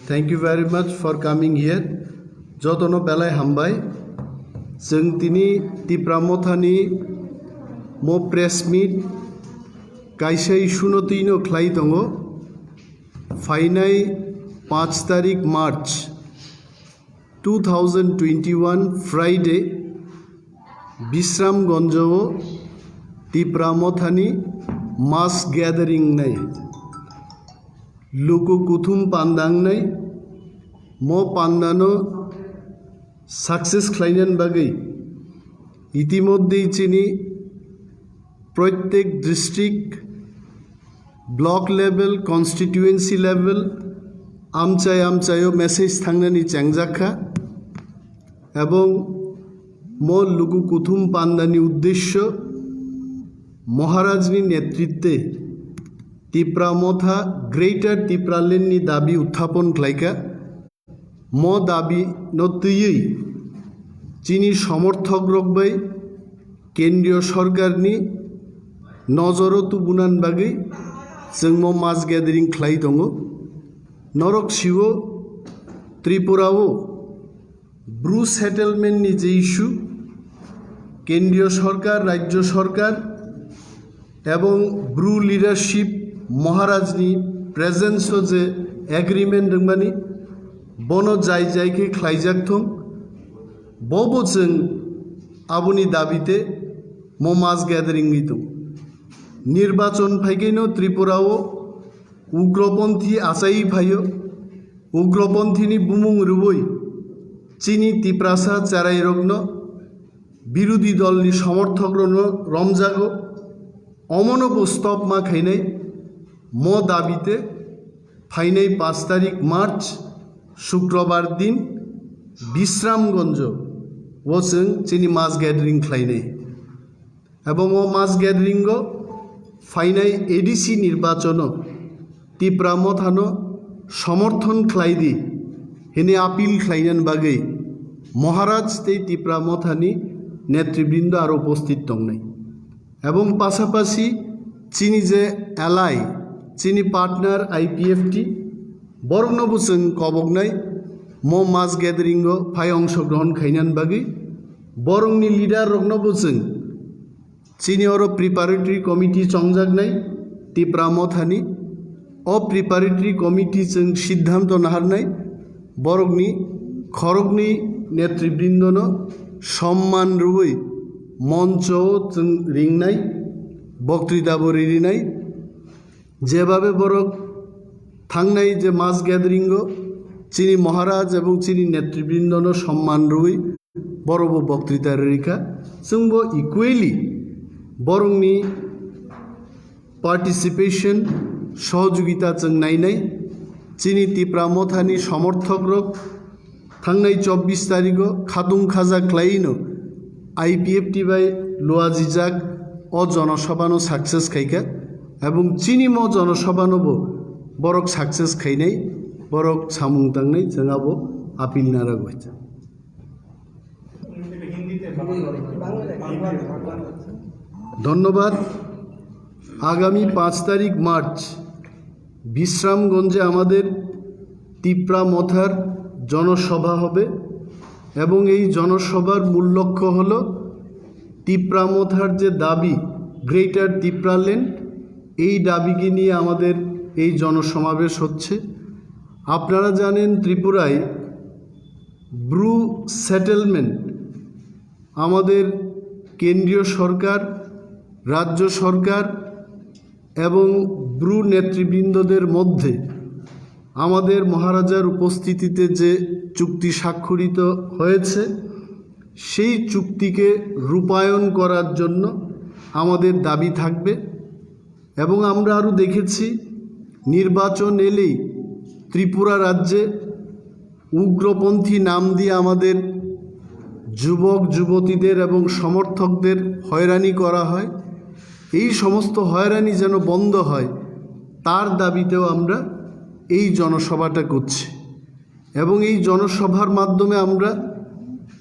Thank you very much for coming here. Jotono belai hambai. जों तिनी तिप्रामथानि mo press meet kaisa isuno tino khlai tongo फाइनाई 5 तारिख मार्च 2021 Friday Vishramganj तिप्रामथानि मास gathering नै लुकु कुथुम पांदां नै मो पांदानो success ख्लाइनान बागै इतिमध्ये चिनी प्रत्येक district block level constituency level आमचायो मेसेज थांनानै चेंजाखा एवं मो लुकु कुथुम पांदानि उद्देश्य महाराजनि नेतृत्वे तिप्रामथा ग्रेटर तिप्रालेण्डनि दाबी उत्थापन खालायखा मो दाबी नतुयै चिनी समर्थक रखबाय केंद्रीय सरकारनि नजरो तुबुनान बागै जों मो मास गैदरिंग खालाय दङ नरक शिव त्रिपुराओ ब्रू सेटलमेंटनि जे इस्यू केंद्रीय सरकार राज्य सरकार एवं ब्रू लिडारशिप महाराजनि प्रेजेंस जे एग्रीमेंट दंबानि बनो जाय जायके खालायजाकथों बबो जों आबुनि दाबिते मो मास गैदरिंग दं निर्वाचन फाइगैनो त्रिपुराओ उग्रपन्थी आसाई फायो उग्रपन्थीनि बुमुं रुबै चीनी तिप्रासा चाराई रग्न विरोधी दलनि समर्थक रमजागो अमनको स्तप मा खाइनाय मो दाबिते फाइनाई 5 तारिख मार्च शुक्रवार दिन विश्रामगंज वो जों चीनी मास गैदरिंग खालायनाय एवं वो मास गैदरिंग फाइनाई एडीसी निर्वाचन तिप्रामथानो समर्थन खालायदि हेने आपिल खालायनान बागै महाराज ते तिप्रामथानि नेतृबृंद आरो उपस्थित दंनाय एवं पाशापाशि चीनी जे एलाई चीनी पार्टनार आईपीएफटी बरंनोबो जों कबगनाय मो मास गैदरिंग फाय अंशग्रहण खालायनान बागै बरंनि लिडार रगनोबो जों चीनी और प्रिपारेटरी कमिटी चंजागनाय तिप्रामथानि अप्रिपारेटरी कमिटी जों सिद्धांत नाहारनाय बरंनि खरगनि नेतृबृंदनो सम्मान रुबै मंच जों रिंनाय बक्तृताबो रिरिनाय जेभाबे बरक थांनाय जे मास गैदरिंग चीनी महाराज एवं चीनी नेतृबृंदनो सम्मान रुबै बरबो बक्तृता रिखा जोंबो इक्वेलि बरंनि पार्टिसिपेशन सहयोगिता जों नायनाय चीनी तिप्रामथानि समर्थक रक थांनाय 24 तारिख खादुं खाजा ख्लायनो आईपीएफटी बाय लोआजिजाक अ जनसभानो सक्सेस खायखा एवं चीनी मो जनसभानोबो बरक सक्सेस खायनाय बरक सामुं दांनाय जोंहाबो आपिल नाराग हयছে धन्यवाद आगामी 5 तारिख मार्च विश्रामगंजे आमादेर तिप्रामथार जनसभा होबे एवं एई जनसभार मूल लक्ष्य हलो तिप्रामथार जे दाबी ग्रेटर तिप्रालैंड एई दाबिके निये आमादेर एई जनसमावेश होच्छे आपनारा जानेन त्रिपुराय ब्रू सेटलमेंट आमादेर केंद्रीय सरकार राज्य सरकार एवं ब्रू नेतृबृंददेर मध्य आमादेर महाराजार उपस्थितिते जे चुक्ति स्वाक्षरित हयेछे सेई चुक्तिके रूपायन करार जन्य आमादेर दाबी थाकबे एवं आमरा आरो देखेछि निर्वाचन एलेई त्रिपुरा राज्ये उग्रपन्थी नाम दिए आमादेर युवक युवतीदेर एवं समर्थकदेर हयरानी करा हय এই সমস্ত হয়রানি যেন বন্ধ হয় তার দাবিতেও আমরা এই জনসভাটা করছি এবং এই জনসভার মাধ্যমে আমরা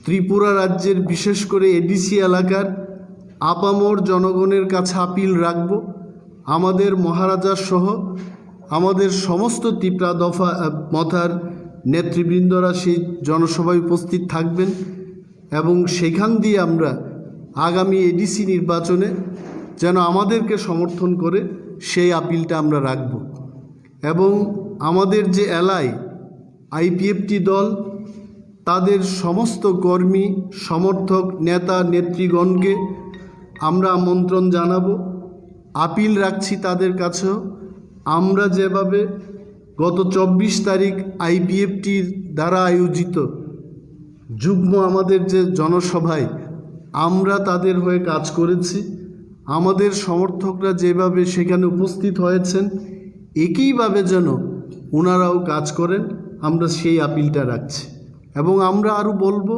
ত্রিপুরা রাজ্যের বিশেষ করে এডিসি এলাকার আপামর জনগণের কাছে আপিল রাখব আমাদের মহারাজা সহ আমাদের সমস্ত তিপ্রা দফা মথার নেতৃবৃন্দরা সেই জনসভায় উপস্থিত থাকবেন এবং সেখান দিয়ে আমরা আগামী এডিসি নির্বাচনে যেন আমাদেরকে সমর্থন করে সেই আপিলটা আমরা রাখব। এবং আমাদের যে এলআই আইপিএফটি দল তাদের সমস্ত কর্মী সমর্থক নেতা নেত্রীগণকে আমরা আমন্ত্রণ জানাবো, আপিল রাখছি তাদের কাছেও। আমরা যেভাবে গত 24 তারিখ আইপিএফটির দ্বারা আয়োজিত যুগ্ম আমাদের যে জনসভায় আমরা তাদের হয়ে কাজ করেছি, আমাদের সমর্থকরা যেভাবে সেখানে উপস্থিত হয়েছেন একইভাবে যেন ওনারাও কাজ করেন, আমরা সেই আপিলটা রাখছি। এবং আমরা আরও বলবো,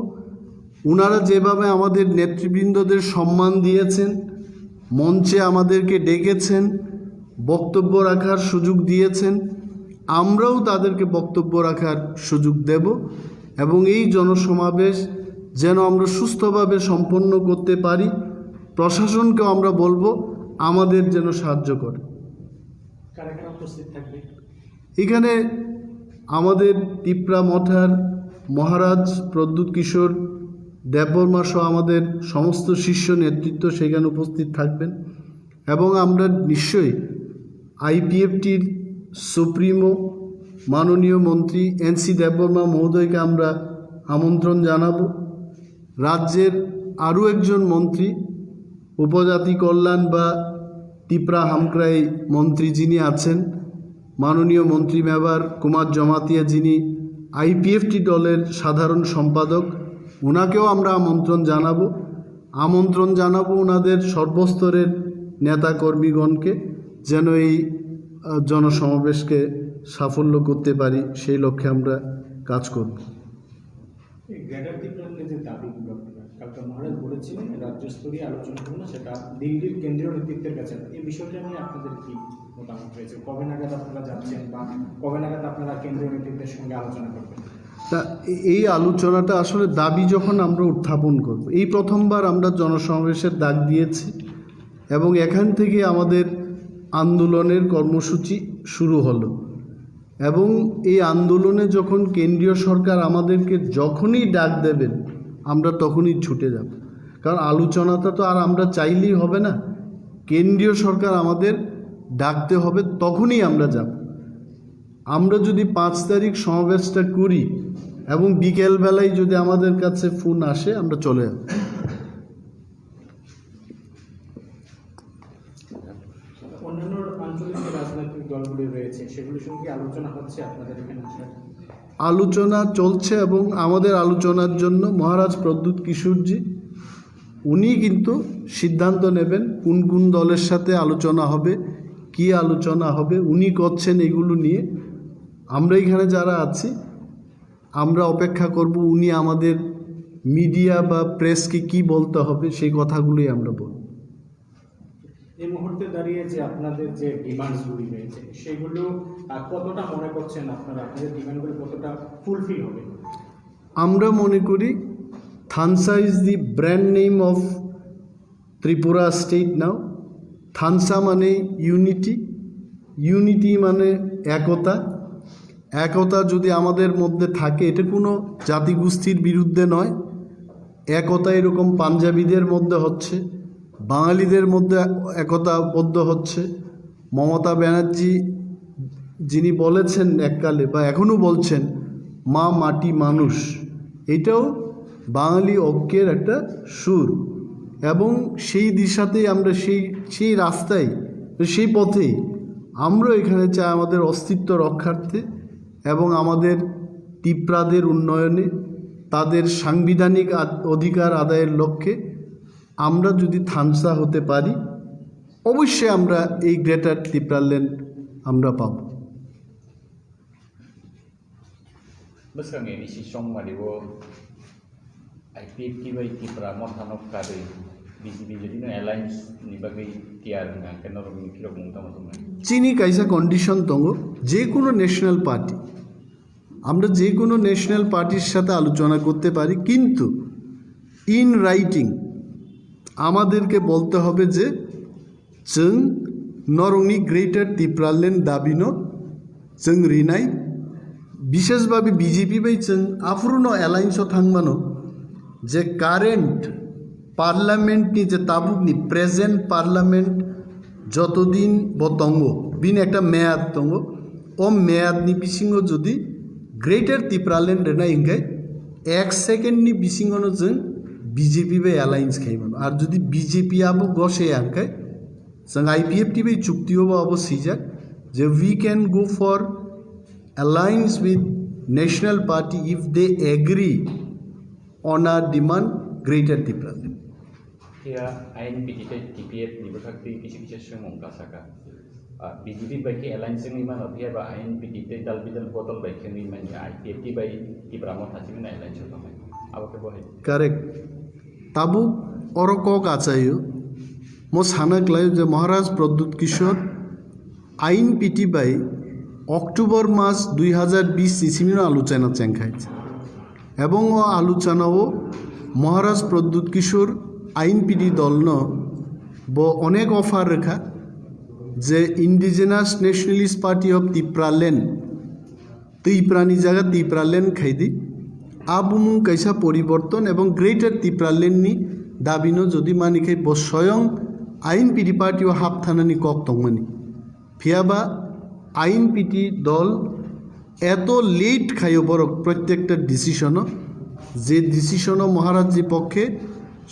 ওনারা যেভাবে আমাদের নেতৃবৃন্দদের সম্মান দিয়েছেন, মঞ্চে আমাদেরকে ডেকেছেন, বক্তব্য রাখার সুযোগ দিয়েছেন, আমরাও তাদেরকে বক্তব্য রাখার সুযোগ দেব এবং এই জনসমাবেশ যেন আমরা সুস্থভাবে সম্পন্ন করতে পারি। প্রশাসনকেও আমরা বলবো আমাদের যেন সাহায্য করে। এখানে আমাদের তিপ্রা মঠার মহারাজ প্রদ্যুৎ কিশোর দেববর্মা সহ আমাদের সমস্ত শীর্ষ নেতৃত্ব সেখানে উপস্থিত থাকবেন এবং আমরা নিশ্চয়ই আইপিএফটির সুপ্রিমো মাননীয় মন্ত্রী এনসি দেববর্মা মহোদয়কে আমরা আমন্ত্রণ জানাবো। রাজ্যের আরও একজন মন্ত্রী উপজাতি কল্যাণ বা তিপ্রা হামক্রাই মন্ত্রী যিনি আছেন, মাননীয় মন্ত্রী মেবার কুমার জমাতিয়া, যিনি আইপিএফটি দলের সাধারণ সম্পাদক, ওনাকেও আমরা আমন্ত্রণ জানাবো ওনাদের সর্বস্তরের নেতাকর্মীগণকে যেন এই জনসমাবেশকে সাফল্য করতে পারি, সেই লক্ষ্যে আমরা কাজ করব। কালকে মহারাজ বলেছিলেন রাজ্যস্তরীয় আলোচনা করুন, সেটা দিল্লির কেন্দ্রীয় নেতৃত্বের কাছে। এই বিষয়টা নিয়ে আপনাদের কি মতামত রয়েছে? কবে নাগাদ আপনারা যাচ্ছেন বা কবে নাগাদ আপনারা কেন্দ্রীয় নেতৃত্বের সঙ্গে আলোচনা করবেন? তা এই আলোচনাটা আসলে দাবি যখন আমরা উত্থাপন করব, এই প্রথমবার আমরা জনসমাবেশের ডাক দিয়েছি এবং এখান থেকে আমাদের আন্দোলনের কর্মসূচি শুরু হলো এবং এই আন্দোলনে যখন কেন্দ্রীয় সরকার আমাদেরকে যখনই ডাক দেবেন আমরা তখনই ছুটে যাব। কারণ আলোচনাটা তো আর আমরা চাইলেই হবে না, কেন্দ্রীয় সরকার আমাদের ডাকতে হবে, তখনই আমরা যাব। আমরা যদি 5 তারিখ সমাবেশটা করি এবং বিকেলবেলায় যদি আমাদের কাছে ফোন আসে আমরা চলে যাব। অন্যান্য আঞ্চলিক রাজনৈতিক দলগুলি রয়েছে সেগুলির সঙ্গে আলোচনা হচ্ছে আপনাদের এখানে? আলোচনা চলছে এবং আমাদের আলোচনার জন্য মহারাজ প্রদ্যুৎ কিশোরজি উনি কিন্তু সিদ্ধান্ত নেবেন কোন কোন দলের সাথে আলোচনা হবে, কি আলোচনা হবে, উনি করছেন এগুলো নিয়ে। আমরা এখানে যারা আছি আমরা অপেক্ষা করব উনি আমাদের মিডিয়া বা প্রেসকে কি বলতে হবে সেই কথাগুলোই আমরা বলব। এই মুহূর্তে দাঁড়িয়ে যে আপনাদের যে ডিমান্ডসগুলি রয়েছে সেগুলো কতটা মনে করছেন আপনারা, আপনাদের ডিমান্ডগুলো কতটা ফুলফিল হবে? আমরা মনে করি Thansa is the brand name of Tripura state now. Thansa মানে ইউনিটি মানে একতা যদি আমাদের মধ্যে থাকে, এটা কোনো জাতিগোষ্ঠীর বিরুদ্ধে নয়। একতা এরকম পাঞ্জাবিদের মধ্যে হচ্ছে, বাঙালিদের মধ্যে একতাবদ্ধ হচ্ছে। মমতা ব্যানার্জি যিনি বলেছেন এককালে বা এখনও বলছেন মা মাটি মানুষ, এটাও বাঙালি ঐক্যের একটা সুর এবং সেই দিশাতেই আমরা সেই রাস্তায় সেই পথেই আমরা এখানে চাই আমাদের অস্তিত্ব রক্ষার্থে এবং আমাদের তিপ্রাদের উন্নয়নে, তাদের সাংবিধানিক অধিকার আদায়ের লক্ষ্যে আমরা যদি থানসা হতে পারি অবশ্যই আমরা এই গ্রেটার তিপ্রাল্যান্ড আমরা পাব। Besarnya isi somma di bawah IPFT baik Tipra Motanok kade BCB jadi no alliance ni bagai tiar dengan kenor mikiro mungta teman. চিনি কাইসা কন্ডিশন তঙ্গ যে কোনো ন্যাশনাল পার্টি, আমরা যে কোনো ন্যাশনাল পার্টির সাথে আলোচনা করতে পারি, কিন্তু ইন রাইটিং আমাদেরকে বলতে হবে যে जों नरंनि ग्रेटार तिप्राल्যান্ড दाबिनो जों रिनाय विशेषभावे बीजेपी बाय जों आफ्रुनो एलायन्सआव थांबानो जे कारेन्ट पार्लामेन्टनि जे ताबुकनि प्रेजेन्ट पार्लामेन्ट যতদিন বতঙ্গ বিন একটা মেয়াদ দङ ও মেয়াদনি বিसिङाव जुदि ग्रेटर टिप्रालेन्ड रेनाय इंगाय 1 सेकेन्डनि बिसिङावनो जों बीजेपी बाय एलायन्स खायोमोन आरो जुदि बीजेपी आबो गसे आंखाय जों आईपीएफटी बाय चुक्तियाव आबो सिजाक जे we can go for alliance with national party if they agree on a demand greater टिप्रालेन्ड Kia INPT TPF ni berkati kisi-kisi semua kasaka. BJP bagi alliance ni mana dia ba INPT dal bidal botol bagi ni mana IPFT bagi di Pramod Haji mana alliance utama. Apa ke boleh? Correct. Tabu orokok achayo. Mo sanak layo je Maharaj Pradyut Kishor INPT bai October মাস 2020 ইসিমিনো আলোচনা চেংখাইছে এবং ও আলোচনাও মহারাজ প্রদ্যুৎ কিশোর আইনপিডি দলন ব অনেক offer রেখা যে indigenous nationalist party of Tripuraland ত্রিপুরানি জায়গা ত্রিপুরাল্যান্ড খাইদি আবুমুং কাইসা পরিবর্তন এবং গ্রেটার ত্রিপুরাল্যান্ডনি দাবিনো যদি মানিখাই ব স্বয়ং আইনপিডি পার্টিও হাফ থানানি কক দংমানি ফিয়াবা আইনপিটি দল এত লেট খাইও বড় প্রত্যেকটা ডিসিশনও যে ডিসিশনও মহারাজজি পক্ষে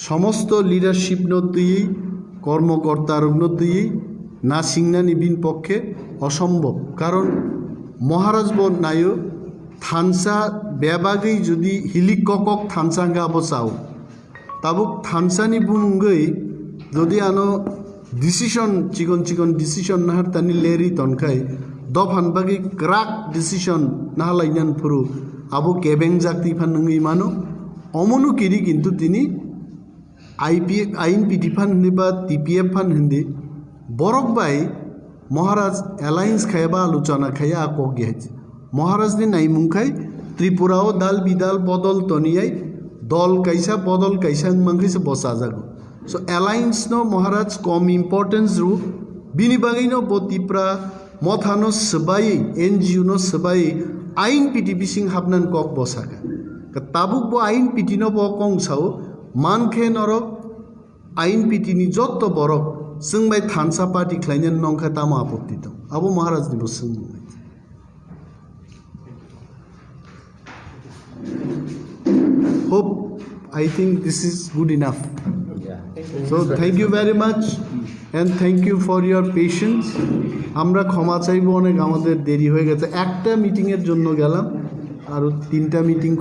সমস্ত লিডারশিপ নদীই কর্মকর্তার নদীই না সিংনানি বিন পক্ষে অসম্ভব কারণ মহারাজ ব নায়ো থানসা বেবাগেই যদি হিলিক কক থানসাঙ্গা বসাও তাবুক থানসানি বুঙ্গই যদি আনো ডিসিশন চিকন চিকন ডিসিশন নাহার তানি লেরি তনখাই দফান বাকি ক্রাক ডিসিশন নাহালাইনান ফুরু আবু কেবেং জাতি ফান নঙ্গি মানো অমনু কিরি কিন্তু তিনি আইনপিটি ফান হিন্দি বা TPF fun Hindi Borok by Maharaj alliance খাইবা আলোচনা খাইয়া আকক গিয়েছে মহারাজ নি নাইমুংখাই ত্রিপুরাও দাল বিদাল বদল তনিয়াই দল কাইসা বদল কাইসা মাংখাইসে বসা যাগো So alliance no Maharaj kom importance ru bini bagai no botipra mothano sebai NGO no sebai ain piti bising hapnan kok bosaka ka tabuk bo ain piti no bo kong sao mankhe norok ain piti ni jotto borok sungbai thansa party khlainen nongkha tama apotti to abo Maharaj ni bo sung hope I think this is good enough. So thank you very much and thank you for your patience. আমরা ক্ষমা চাইবো অনেক আমাদের দেরি হয়ে গেছে একটা মিটিংয়ের জন্য গেলাম আর 3টা মিটিং